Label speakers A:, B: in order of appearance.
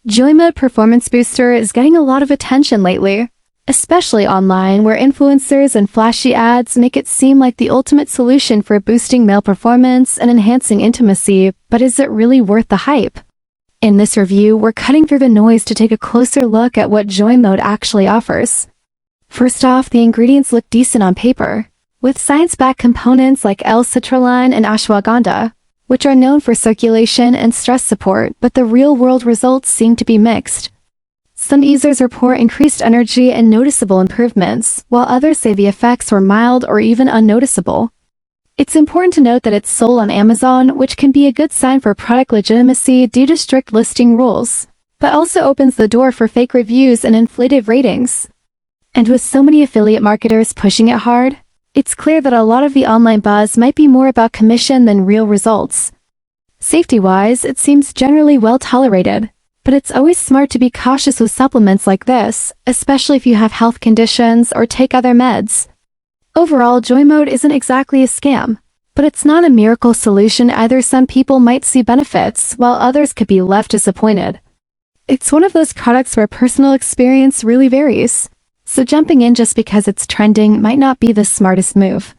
A: Joymode Performance Booster is getting a lot of attention lately, especially online where influencers and flashy ads make it seem like the ultimate solution for boosting male performance and enhancing intimacy, but is it really worth the hype? In this review, we're cutting through the noise to take a closer look at what Joymode actually offers. First off, the ingredients look decent on paper, with science-backed components like L-citrulline and ashwagandha, which are known for circulation and stress support, but the real-world results seem to be mixed. Some users report increased energy and noticeable improvements, while others say the effects were mild or even unnoticeable. It's important to note that it's sold on Amazon, which can be a good sign for product legitimacy due to strict listing rules, but also opens the door for fake reviews and inflated ratings. And with so many affiliate marketers pushing it hard, it's clear that a lot of the online buzz might be more about commission than real results. Safety-wise, it seems generally well tolerated, but it's always smart to be cautious with supplements like this, especially if you have health conditions or take other meds. Overall, Joymode isn't exactly a scam, but it's not a miracle solution either. Some people might see benefits, while others could be left disappointed. It's one of those products where personal experience really varies, so jumping in just because it's trending might not be the smartest move.